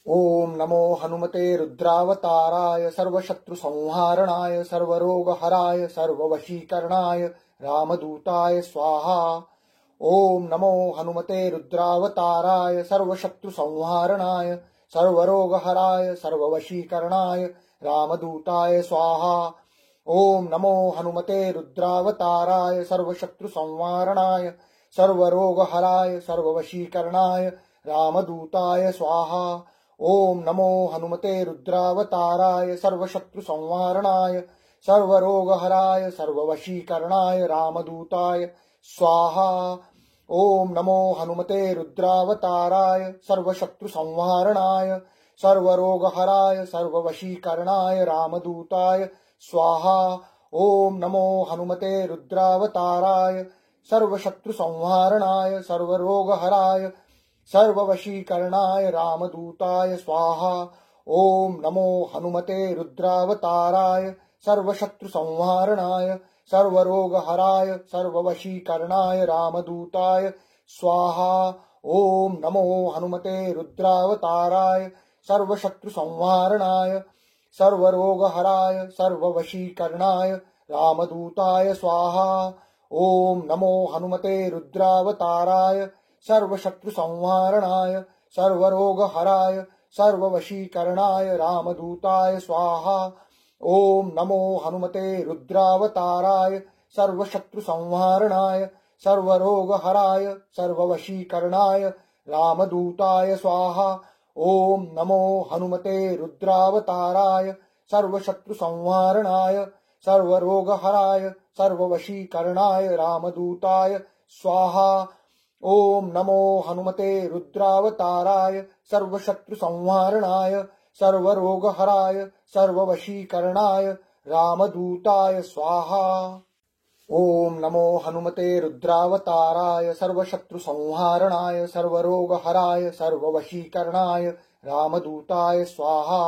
ओम नमो हनुमते रुद्रावताराय सर्वशत्रुसंहारणाय सर्वरोगहराय सर्ववशीकरणाय रामदूताय स्वाहा। ओम नमो हनुमते रुद्रावताराय सर्वशत्रुसंहारणाय सर्वरोगहराय सर्ववशीकरणाय रामदूताय स्वाहा। ओम नमो हनुमते रुद्रावताराय सर्वशत्रुसंहारणाय सर्वरोगहराय सर्ववशीकरणाय रामदूताय स्वाहा। ओम नमो हनुमते रुद्रावताराय सर्वशत्रुसंहारणाय सर्वरोगहराय सर्ववशीकरणाय रामदूताय स्वाहा। ओम नमो हनुमते रुद्रावताराय सर्वशत्रुसंहारणाय सर्वरोगहराय सर्ववशीकरणाय रामदूताय स्वाहा। ओम नमो हनुमते रुद्रावताराय सर्वशत्रुसंहारणाय सर्वरोगहराय सर्ववशीकरणाय रामदूताय स्वाहा। ओम नमो हनुमते रुद्रावताराय सर्वशत्रुसंहारणाय सर्वरोगहराय सर्ववशीकरणाय रामदूताय स्वाहा। ओम नमो हनुमते रुद्रावताराय सर्वशत्रुसंहारणाय सर्वरोगहराय सर्ववशीकरणाय रामदूताय स्वाहा। ओम नमो हनुमते रुद्रावताराय सर्वशत्रुसंहारणाय सर्वरोगहराय सर्ववशीकरणाय रामदूताय स्वाहा। ओम नमो हनुमते रुद्रावताराय सर्वशत्रुसंहारणाय सर्वरोगहराय सर्ववशीकरणाय रामदूताय स्वाहा। ओम नमो हनुमते रुद्रावताराय सर्वशत्रुसंहारणाय सर्वरोगहराय सर्ववशीकरणाय रामदूताय स्वाहा। ओम नमो हनुमते रुद्रावताराय सर्वशत्रुसंहारणाय सर्वरोगहराय सर्ववशीकरणाय रामदूताय स्वाहा। ओम नमो हनुमते रुद्रावताराय सर्वशत्रुसंहारणाय सर्वरोगहराय सर्ववशीकरणाय रामदूताय स्वाहा।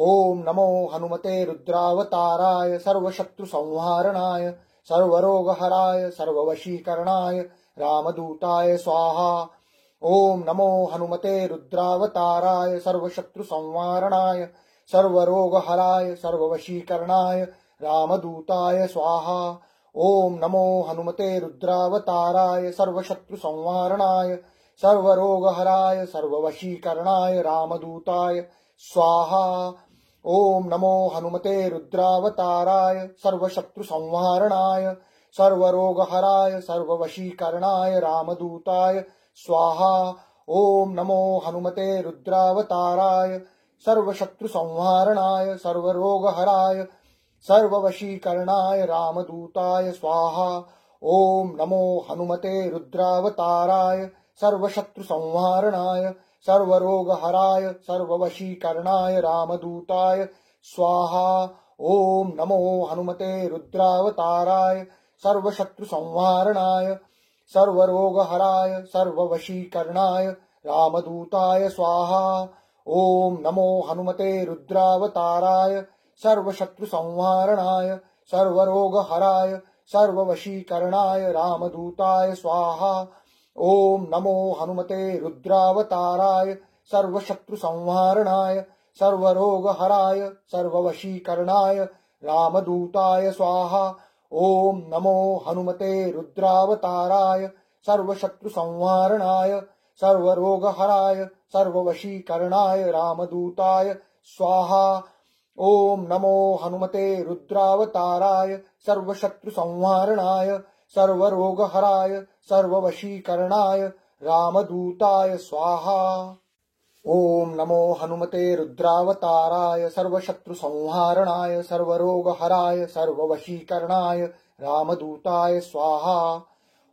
ओम नमो हनुमते रुद्रावताराय सर्वशत्रुसंहारणाय सर्वरोगहराय सर्ववशीकरणाय रामदूताय स्वाहा। ओम नमो हनुमते रुद्रावताराय सर्वशत्रुसंहारणाय सर्वरोगहराय सर्ववशीकरणाय रामदूताय स्वाहा। ओम नमो हनुमते रुद्रावताराय सर्वशत्रुसंहारणाय सर्वरोगहराय सर्ववशीकरणाय रामदूताय स्वाहा। ओम नमो हनुमते रुद्रावताराय सर्वशत्रुसंहारणाय सर्वरोगहराय सर्ववशीकरणाय रामदूताय स्वाहा। ओम नमो हनुमते रुद्रावताराय सर्वशत्रुसंहारणाय सर्वरोगहराय सर्ववशीकरणाय रामदूताय स्वाहा। ओम नमो हनुमते रुद्रावताराय सर्वशत्रुसंहारणाय सर्वरोगहराय सर्ववशीकरणाय रामदूताय स्वाहा। ओम नमो हनुमते रुद्रावताराय सर्वशत्रुसंहारणाय सर्वरोगहराय सर्ववशीकरणाय रामदूताय स्वाहा। ओम नमो हनुमते रुद्रावताराय सर्वशत्रुसंहारणाय सर्वरोगहराय सर्ववशीकरणाय रामदूताय स्वाहा। ओम नमो हनुमते रुद्रावताराय सर्वशत्रुसंहारणाय सर्वरोगहराय सर्ववशीकरणाय रामदूताय स्वाहा। ओम नमो हनुमते रुद्रावताराय सर्वशत्रुसंहारणाय सर्वरोगहराय सर्ववशीकरणाय रामदूताय स्वाहा। ओम नमो हनुमते रुद्रावताराय सर्वशत्रुसंहारणाय सर्वरोगहराय सर्ववशीकरणाय रामदूताय स्वाहा। ओम नमो हनुमते रुद्रावताराय सर्वशत्रुसंहारणाय सर्वरोगहराय सर्ववशीकरणाय रामदूताय स्वाहा।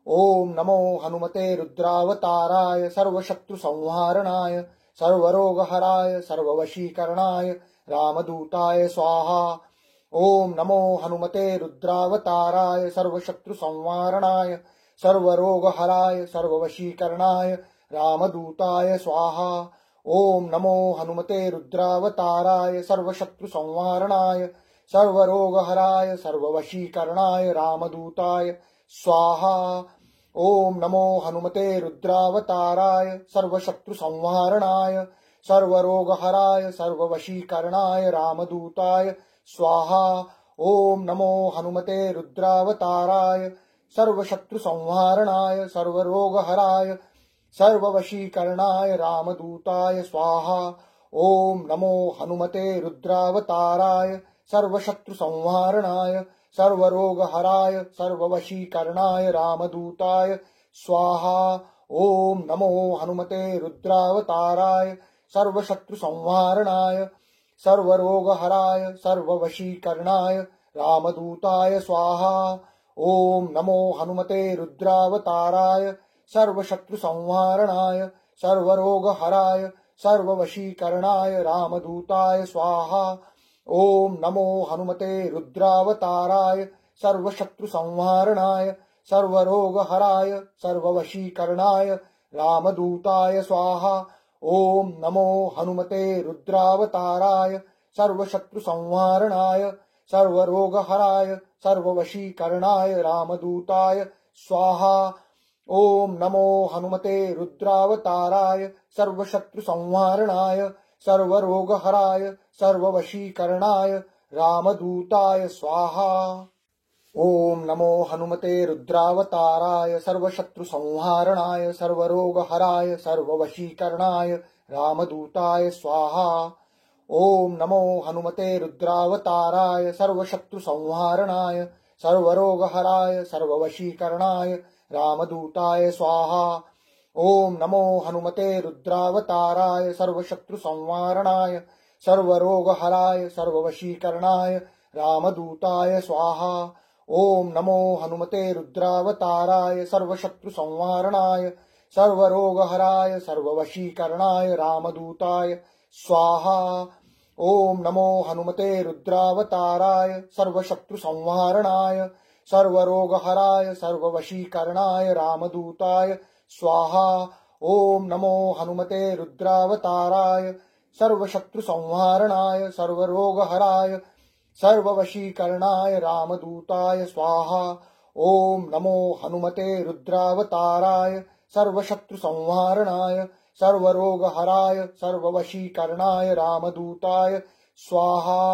ओम नमो हनुमते रुद्रावताराय सर्वशत्रुसंहारणाय सर्वरोगहराय सर्ववशीकरणाय रामदूताय स्वाहा। ओम नमो हनुमते रुद्रावताराय सर्वशत्रुसंहारणाय सर्वरोगहराय सर्ववशीकरणाय रामदूताय स्वाहा। ओम नमो हनुमते रुद्रावताराय सर्वशत्रुसंहारणाय सर्वरोगहराय सर्ववशीकरणाय रामदूताय स्वाहा। ओम नमो हनुमते रुद्रावताराय सर्वशत्रुसंहारणाय सर्वरोगहराय सर्ववशीकरणाय रामदूताय स्वाहा। ओम नमो हनुमते रुद्रावताराय सर्वशत्रुसंहारणाय सर्वरोगहराय सर्ववशीकरणाय रामदूताय स्वाहा। ओम नमो हनुमते रुद्रावताराय सर्वशत्रुसंहारणाय सर्वरोगहराय सर्ववशीकरणाय रामदूताय स्वाहा। ओम नमो हनुमते रुद्रावताराय सर्वशत्रुसंहारणाय सर्वरोगहराय सर्ववशीकरणाय रामदूताय स्वाहा। ओम नमो हनुमते रुद्रावताराय सर्वशत्रुसंहारणाय सर्वरोगहराय सर्ववशीकरणाय रामदूताय स्वाहा। ओम नमो हनुमते रुद्रावताराय सर्वशत्रुसंहारणाय सर्वरोगहराय सर्ववशीकरणाय रामदूताय स्वाहा। ओम नमो हनुमते रुद्रावताराय सर्वशत्रुसंहारणाय सर्वरोगहराय सर्ववशीकरणाय रामदूताय स्वाहा। ओम नमो हनुमते रुद्रावताराय सर्वशत्रुसंहारणाय सर्वरोगहराय सर्ववशीकरणाय रामदूताय स्वाहा। ओम नमो हनुमते रुद्रावताराय सर्वशत्रुसंहारणाय सर्वरोगहराय सर्ववशीकरणाय रामदूताय स्वाहा। ओम नमो हनुमते रुद्रावताराय सर्वशत्रुसंहारणाय सर्वरोगहराय सर्ववशीकरणाय रामदूताय स्वाहा। ओम नमो हनुमते रुद्रावताराय सर्वशत्रुसंहारणाय सर्वरोगहराय सर्ववशीकरणाय रामदूताय स्वाहा। ओम नमो हनुमते रुद्रावताराय सर्वशत्रुसंहारणाय सर्वरोगहराय सर्ववशीकरणाय रामदूताय स्वाहा। ओम नमो हनुमते रुद्रावताराय सर्वशत्रुसंहारणाय सर्वरोगहराय सर्ववशीकरणाय रामदूताय स्वाहा। ओम नमो हनुमते रुद्रावताराय सर्वशत्रुसंहारणाय सर्वरोगहराय सर्ववशीकरणाय रामदूताय स्वाहा। ओम नमो हनुमते रुद्रावताराय सर्वशत्रुसंहारणाय सर्वरोगहराय सर्ववशीकरणाय रामदूताय स्वाहा।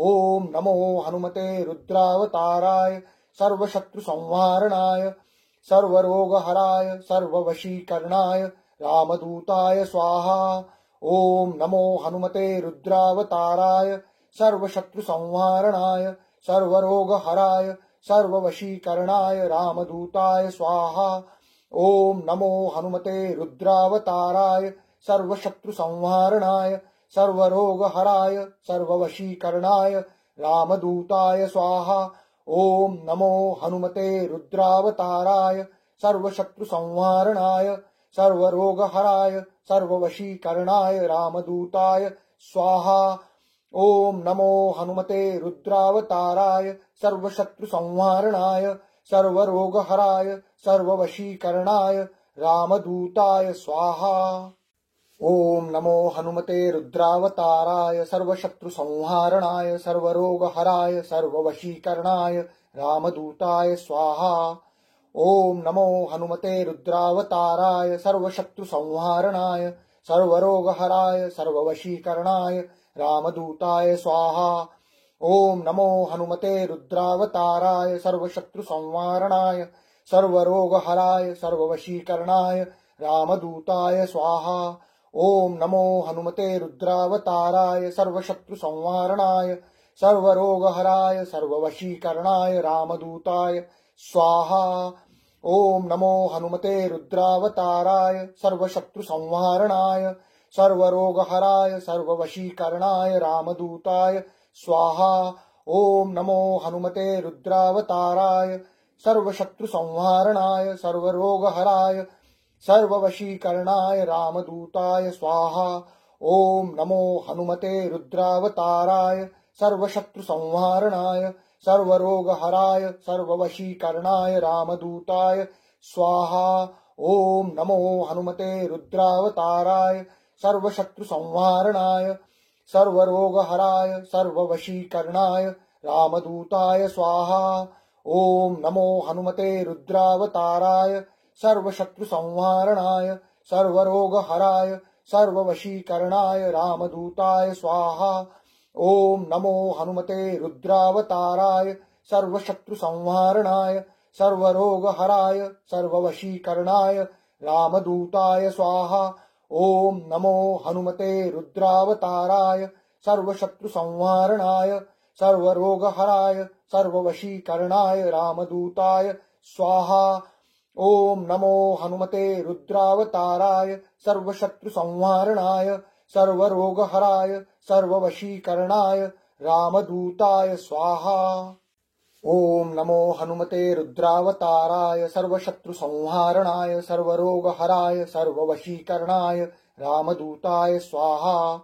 ओम नमो हनुमते रुद्रावताराय सर्वशत्रुसंहारणाय सर्वरोगहराय सर्ववशीकरणाय रामदूताय स्वाहा। ओम नमो हनुमते रुद्रावताराय सर्वशत्रुसंहारणाय सर्वरोगहराय सर्ववशीकरणाय रामदूताय स्वाहा। ओम नमो हनुमते रुद्रावताराय सर्वशत्रुसंहारणाय सर्वरोगहराय सर्ववशीकरणाय रामदूताय स्वाहा। ओम नमो हनुमते रुद्रावताराय सर्वशत्रुसंहारणाय सर्वरोगहराय सर्ववशीकरणाय रामदूताय स्वाहा। ओम नमो हनुमते रुद्रावताराय सर्वशत्रुसंहारणाय सर्वरोगहराय सर्ववशीकरणाय रामदूताय स्वाहा। ओम नमो हनुमते रुद्रावताराय सर्वशत्रुसंहारणाय सर्वरोगहराय सर्ववशीकरणाय रामदूताय स्वाहा। ओम नमो हनुमते रुद्रावताराय सर्वशत्रुसंहारणाय सर्वरोगहराय सर्ववशीकरणाय रामदूताय स्वाहा। ओम नमो हनुमते रुद्रावताराय सर्वशत्रुसंहारणाय सर्वरोगहराय सर्ववशीकरणाय रामदूताय स्वाहा। ओम नमो हनुमते रुद्रावताराय सर्वशत्रुसंहारणाय सर्वरोगहराय सर्ववशीकरणाय रामदूताय स्वाहा। ओम नमो हनुमते रुद्रावताराय सर्वशत्रुसंहारणाय सर्वरोगहराय सर्ववशीकरणाय रामदूताय स्वाहा। ओम नमो हनुमते रुद्रावताराय सर्वशत्रुसंहारणाय सर्वरोगहराय सर्ववशीकरणाय रामदूताय स्वाहा। ओम नमो हनुमते रुद्रावताराय सर्वशत्रुसंहारणाय सर्वरोगहराय सर्ववशीकरणाय रामदूताय स्वाहा। ओम नमो हनुमते रुद्रावताराय सर्वशत्रुसंहारणाय सर्वरोगहराय सर्ववशीकरणाय रामदूताय स्वाहा। ओम नमो हनुमते रुद्रावताराय सर्वशत्रुसंहारणाय सर्वरोगहराय सर्ववशीकरणाय रामदूताय स्वाहा। ओम नमो हनुमते रुद्रावताराय सर्वशत्रुसंहारणाय सर्वरोगहराय सर्ववशीकरणाय रामदूताय स्वाहा। ओम नमो हनुमते रुद्रावताराय सर्वशत्रुसंहारणाय सर्वरोगहराय सर्ववशीकरणाय रामदूताय स्वाहा। ओम नमो हनुमते रुद्रावताराय सर्वशत्रुसंहारणाय सर्वरोगहराय सर्ववशीकरणाय रामदूताय स्वाहा। ओम नमो हनुमते रुद्रावताराय सर्वशत्रुसंहारणाय सर्वरोगहराय सर्ववशीकरणाय रामदूताय स्वाहा।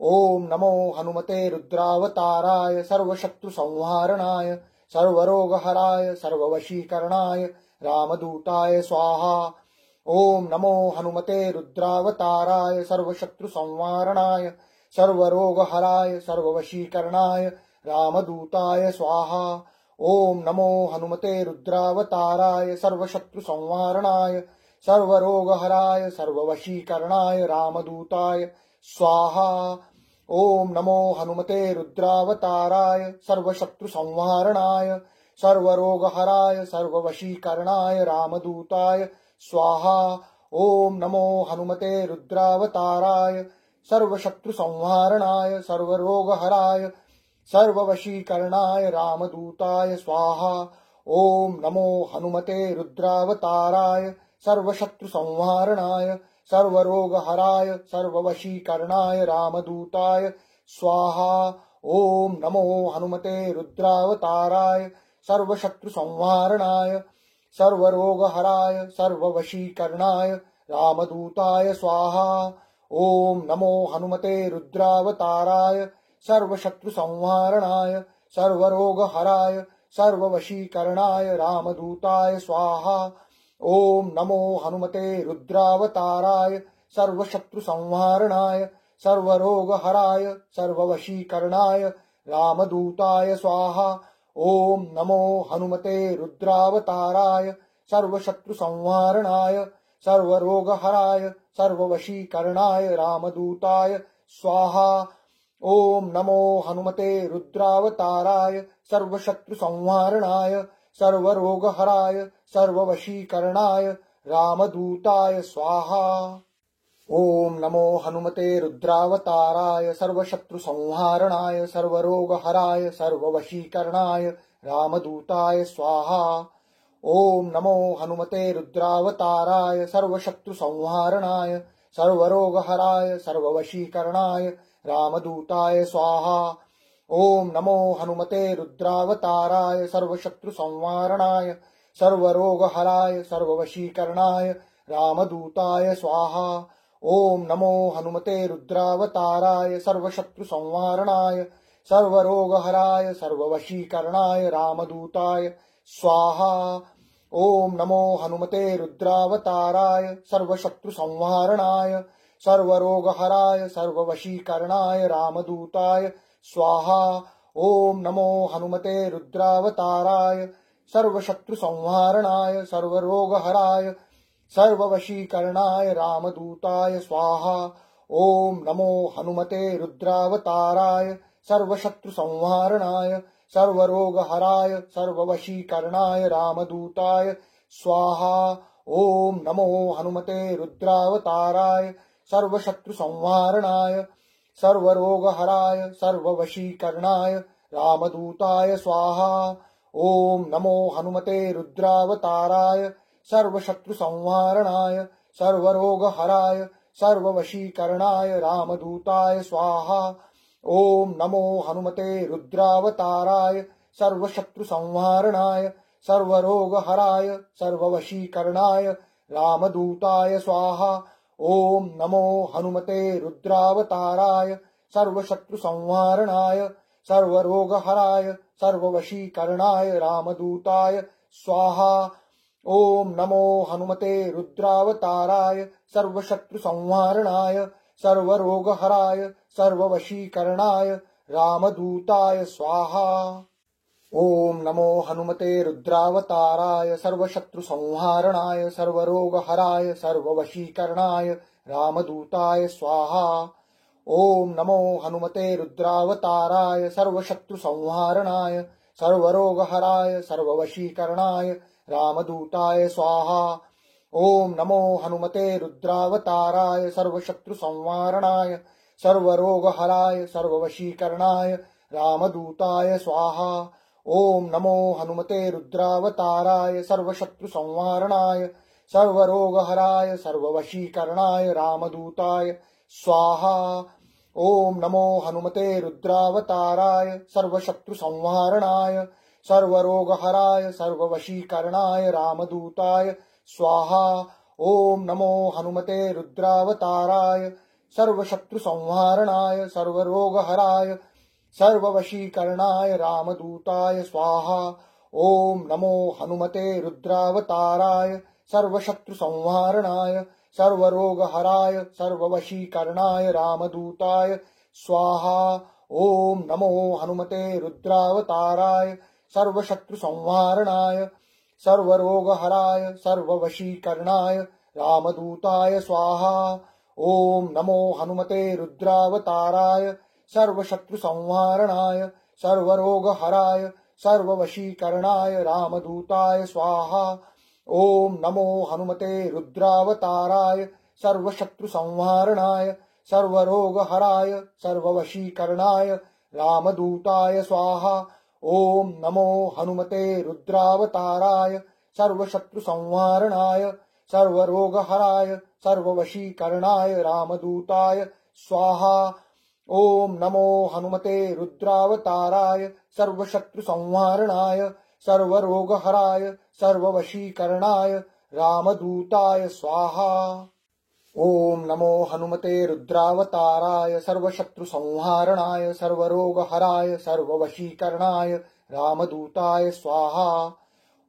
ओम नमो हनुमते रुद्रावताराय सर्वशत्रुसंहारणाय सर्वरोगहराय सर्ववशीकरणाय रामदूताय स्वाहा। ओम नमो हनुमते रुद्रावताराय सर्वशत्रुसंहारणाय सर्वरोगहराय सर्ववशीकरणाय रामदूताय स्वाहा। ओम नमो हनुमते रुद्रावताराय सर्वशत्रुसंहारणाय सर्वरोगहराय सर्ववशीकरणाय रामदूताय स्वाहा। ओम नमो हनुमते रुद्रावताराय सर्वशत्रुसंहारणाय सर्वरोगहराय सर्ववशीकरणाय रामदूताय स्वाहा। ओम नमो हनुमते रुद्रावताराय सर्वशत्रुसंहारणाय सर्वरोगहराय सर्ववशीकरणाय रामदूताय स्वाहा। ओम नमो हनुमते रुद्रावताराय सर्वशत्रुसंहारणाय सर्वरोगहराय सर्ववशीकरणाय रामदूताय स्वाहा। ओम नमो हनुमते रुद्रावताराय सर्वशत्रुसंहारणाय सर्वरोगहराय सर्ववशीकरणाय रामदूताय स्वाहा। ओम नमो हनुमते रुद्रावताराय सर्वशत्रुसंहारणाय सर्वरोगहराय सर्ववशीकरणाय रामदूताय स्वाहा। ओम नमो हनुमते रुद्रावताराय सर्वशत्रुसंहारणाय सर्वरोगहराय सर्ववशीकरणाय रामदूताय स्वाहा। ओम नमो हनुमते रुद्रावताराय सर्वशत्रुसंहारणाय सर्वरोगहराय सर्ववशीकरणाय रामदूताय स्वाहा। ओम नमो हनुमते रुद्रावताराय सर्वशत्रुसंहारणाय सर्वरोगहराय सर्ववशीकरणाय रामदूताय स्वाहा। ओम नमो हनुमते रुद्रावताराय सर्वशत्रुसंहारणाय सर्वरोगहराय सर्ववशीकरणाय रामदूताय स्वाहा। ओम नमो हनुमते रुद्रावताराय सर्वशत्रुसंहारणाय सर्वरोगहराय सर्ववशीकरणाय रामदूताय स्वाहा। ओम नमो हनुमते रुद्रावताराय सर्वशत्रुसंहारणाय सर्वरोगहराय सर्ववशीकरणाय रामदूताय स्वाहा। ओम नमो हनुमते रुद्रावताराय सर्वशत्रुसंहारणाय सर्वरोगहराय सर्ववशीकरणाय रामदूताय स्वाहा। ओम नमो हनुमते रुद्रावताराय सर्वशत्रुसंहारणाय सर्वरोगहराय सर्ववशीकरणाय रामदूताय स्वाहा। ओम नमो हनुमते रुद्रावताराय सर्वशत्रुसंहारणाय सर्वरोगहराय सर्ववशीकरणाय रामदूताय स्वाहा। ओम नमो हनुमते रुद्रावताराय सर्वशत्रुसंहारणाय सर्वरोगहराय सर्ववशीकरणाय रामदूताय स्वाहा। ओम नमो हनुमते रुद्रावताराय सर्वशत्रुसंहारणाय सर्वरोगहराय सर्ववशीकरणाय रामदूताय स्वाहा। ओम नमो हनुमते रुद्रावताराय सर्वशत्रुसंहारणाय सर्वरोगहराय सर्ववशीकरणाय रामदूताय स्वाहा। ओम नमो हनुमते रुद्रावताराय सर्वशत्रुसंहारणाय सर्वरोगहराय सर्ववशीकरणाय रामदूताय स्वाहा। ओम नमो हनुमते रुद्रावताराय सर्वशत्रुसंहारणाय सर्वरोगहराय सर्ववशीकरणाय रामदूताय स्वाहा। ओम नमो हनुमते रुद्रावताराय सर्वशत्रुसंहारणाय सर्वरोगहराय सर्ववशीकरणाय रामदूताय स्वाहा। ओम नमो हनुमते रुद्रावताराय सर्वशत्रुसंहारणाय सर्वरोगहराय सर्ववशीकरणाय रामदूताय स्वाहा। ओम नमो हनुमते रुद्रावताराय सर्वशत्रुसंहारणाय सर्वरोगहराय सर्ववशीकरणाय रामदूताय स्वाहा। ओम नमो हनुमते रुद्रावताराय सर्वशत्रुसंहारणाय सर्वरोगहराय सर्ववशीकरणाय रामदूताय स्वाहा। ओम नमो हनुमते रुद्रावताराय सर्वशत्रुसंहारणाय सर्वरोगहराय सर्ववशीकरणाय रामदूताय स्वाहा। ओम नमो हनुमते रुद्रावताराय सर्वशत्रुसंहारणाय सर्वरोगहराय सर्ववशीकरणाय रामदूताय स्वाहा। ओम नमो हनुमते रुद्रावताराय सर्वशत्रुसंहारणाय सर्वरोगहराय सर्ववशीकरणाय रामदूताय स्वाहा। ओम नमो हनुमते रुद्रावताराय सर्वशत्रुसंहारणाय सर्वरोगहराय सर्ववशीकरणाय रामदूताय स्वाहा। ओम नमो हनुमते रुद्रावताराय सर्वशत्रुसंहारणाय सर्वरोगहराय सर्ववशीकरणाय रामदूताय स्वाहा। ओम नमो हनुमते रुद्रावताराय सर्वशत्रुसंहारणाय सर्वरोगहराय सर्ववशीकरणाय रामदूताय स्वाहा। ओम नमो हनुमते रुद्रावताराय सर्वशत्रुसंहारणाय सर्वरोगहराय सर्ववशीकरणाय रामदूताय स्वाहा। ओम नमो हनुमते रुद्रावताराय सर्वशत्रुसंहारणाय सर्वरोगहराय सर्ववशीकरणाय रामदूताय स्वाहा। ओम नमो हनुमते रुद्रावताराय सर्वशत्रुसंहारणाय सर्वरोगहराय सर्ववशीकरणाय रामदूताय स्वाहा। ओम नमो हनुमते रुद्रावताराय सर्वशत्रुसंहारणाय सर्वरोगहराय सर्ववशीकरणाय रामदूताय स्वाहा।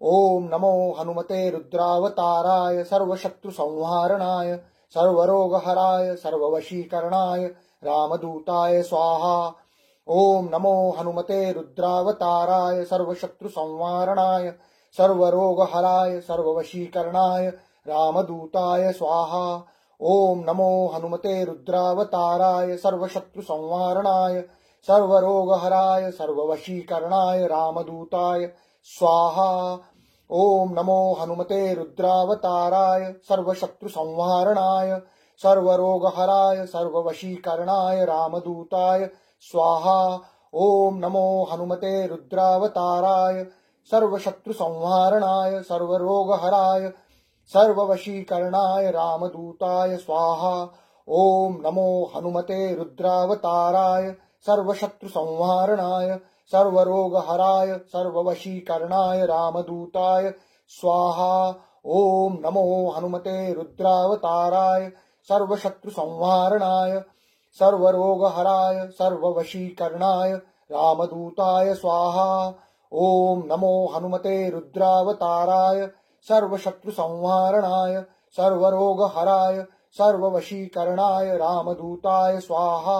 ओम नमो हनुमते रुद्रावताराय सर्वशत्रुसंहारणाय सर्वरोगहराय सर्ववशीकरणाय रामदूताय स्वाहा। ओम नमो हनुमते रुद्रावताराय सर्वशत्रुसंहारणाय सर्वरोगहराय सर्ववशीकरणाय रामदूताय स्वाहा। ओम नमो हनुमते रुद्रावताराय सर्वशत्रुसंहारणाय सर्वरोगहराय सर्ववशीकरणाय रामदूताय स्वाहा। ओम नमो हनुमते रुद्रावताराय सर्वशत्रुसंहारणाय सर्वरोगहराय सर्ववशीकरणाय रामदूताय स्वाहा। ओम नमो हनुमते रुद्रावताराय सर्वशत्रुसंहारणाय सर्वरोगहराय सर्ववशीकरणाय रामदूताय स्वाहा। ओम नमो हनुमते रुद्रावताराय सर्वशत्रुसंहारणाय सर्वरोगहराय सर्ववशीकरणाय रामदूताय स्वाहा। ओम नमो हनुमते रुद्रावताराय सर्वशत्रुसंहारणाय सर्वरोगहराय सर्ववशीकरणाय रामदूताय स्वाहा। ओम नमो हनुमते रुद्रावताराय सर्वशत्रुसंहारणाय सर्वरोगहराय सर्ववशीकरणाय रामदूताय स्वाहा।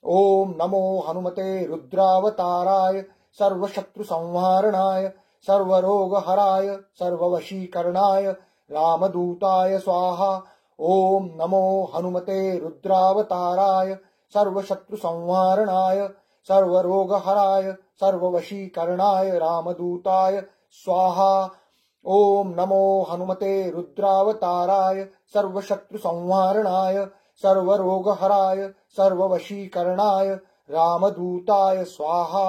ओम नमो हनुमते रुद्रावताराय सर्वशत्रुसंहारणाय सर्वरोगहराय सर्ववशीकरणाय रामदूताय स्वाहा। ओम नमो हनुमते रुद्रावताराय सर्वशत्रुसंहारणाय सर्वरोगहराय सर्ववशीकरणाय रामदूताय स्वाहा। ओम नमो हनुमते रुद्रावताराय सर्वशत्रुसंहारणाय सर्वरोगहराय सर्ववशीकरणाय रामदूताय स्वाहा।